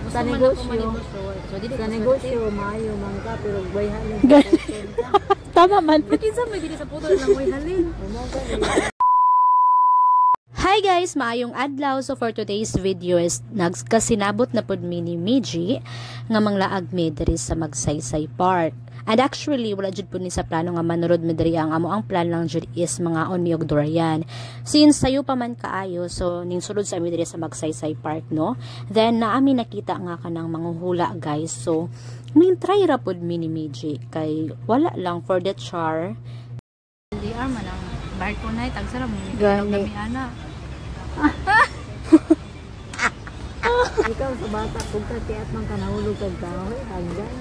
Sa negosyo. Sa negosyo, maayo man ka, pero way halin. Tama man. Kinsa may dili sa putol lang way halin. Hi guys, maayong adlaw. So for today's video is nagkasinabot na pod mi ni Miji nga manglaag mi diri sa Magsaysay Park. And actually wala jud po ni sa plano nga manurod mi diri, ang amo ang plan lang jud is mga on mi og durayan. Since sayo pa man kaayo, so ning sulod sa mi diri sa Magsaysay Park, no. Then naami nakita nga kanang manguhula guys. So min try ra pod mi ni Miji kay wala lang for the char. Di man ang barko na tagsara mo gani ana. Ikaw sa bata kung katiat man ka nahulog kag kahoy hanggang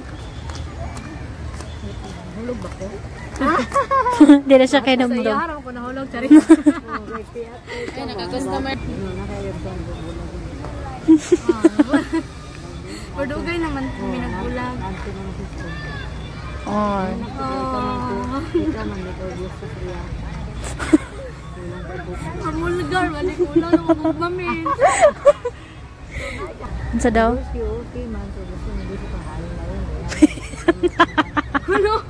hulog ba ko? Di na siya kay namdom. Sa araw ko nahulog chari. Ay naka-customer. Pardugay naman minagbulag. Oh. Ikaw man dito gusto siya. Amulgar balik ko lang magmamin. Sa daw? Okay man so gusto mo dito pa halin na yun. Ano?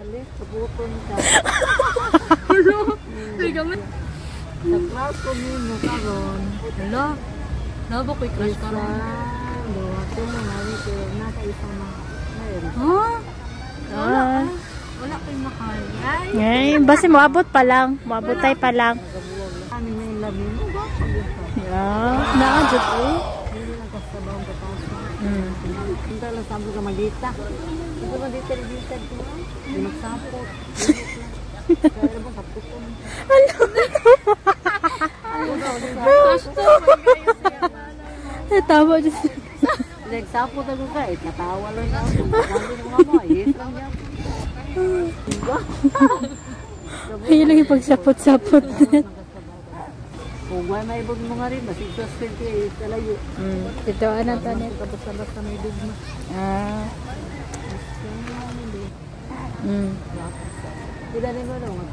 Halit, kabuton ka. Ano? Sige man. Nag-crush ko mo karon. Hala? Naba ko'y crush ka ron? Ako mo namin pero nakaisa na. Ha? Wala ko'y mahal. Ay, basta moabot pa lang. Moabot tayo pa lang. Ano na yung labi mo ba? Yeah. Naadjud ko. Hindi lang kasabaw ang kapasa. Punta lang sampo ka magdita. Ito magdita rin dita. Hindi magsapot. Kaya ba sapot ko? Ano? Gusto. Tama dyan. Nagsapot ako ka. Natawa lang ako. Sabi ng mama, yes lang yan. Diba? Ayun lang yung pagsapot-sapot. Kung may ibog mo nga rin, masig sa swerte ay kalayo. Ito, ano to net? Basta may ibog mo. Ah. Pila rin mo lang, 24,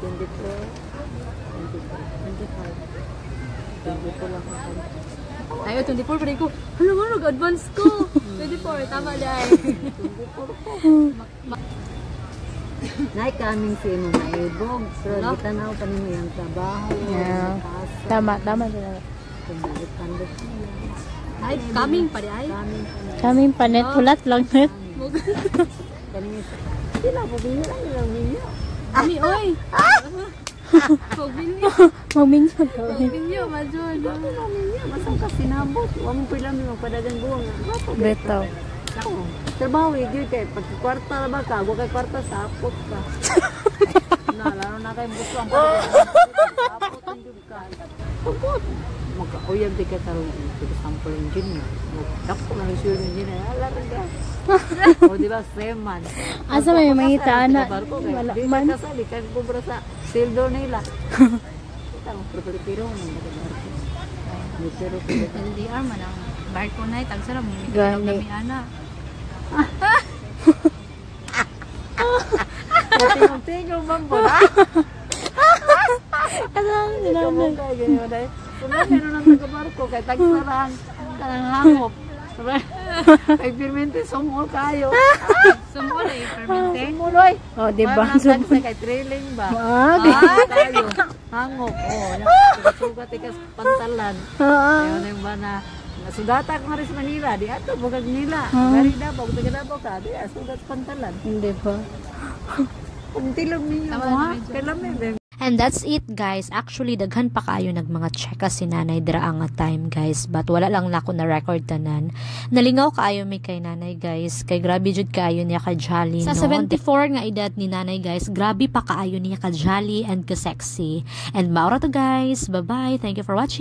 25, 24 lang ako. Ayo, 24 pa rin ko. Hala mo, nag-advance ko. 24, tama dahil. 24 ko. Nay kaming si mo maibog. Pero di tanaw pa nimo yung trabaho. Yeah. Tama talaga. Ay, kaming pa di ay. Kaming panet, ulat lang net. Sila po binila nilang ninyo. Ami, oy! Pagbilyo. Maminyo. Pagbilyo, madyon. Masang ka sinabot. Huwag mo pila mo magpadagang buwang. Beto. Trabaho, igil kay pagkikwarta na ba ka? Huwag kay kwarta, sapot ka. Lalo na kayo buso ang sapot ang dun ka. Sapot! Magkauyag di ka tarong sample engineer. Magdako na rin siya yung engineer. Alam ka. O diba, same man. Asa may mangitaan na. Wala man. Di ka kasali, kaya kubra sa sildo nila. Kita mo, pero nang nagbarko. Hindi arman ang barko na tagsara mo. Gani. Ana. Tingong-tingong mambo. Kasama nila mo. Kung meron ng taga-barko, kay tagsarahan, kanang hangop. Kay pirmente, sumul kayo. Sumul eh, pirmente. Sumul oy. O, diba? Sumul. Kay trailing ba? Kayo. Hangop. Sugat ikas pantalan. Ayaw na yung ba na sugata ko nga rin sa Manila, di ato, bugag nila. Gari na ba, bugag na ba ka, di sugat pantalan. Hindi ba? Kung tilog ninyo mo ha, kailan And that's it guys. Actually daghan pa kayo nagmanga cheka si nanay dira ang time guys, but wala lang nako na record tanan. Nalingaw kaayo mi kay nanay guys, kay grabe jud kaayo niya ka jolly no. Sa 74 nga edad ni nanay guys, grabe pa kaayo niya ka jolly and ka sexy. And maura to guys. Bye bye, thank you for watching.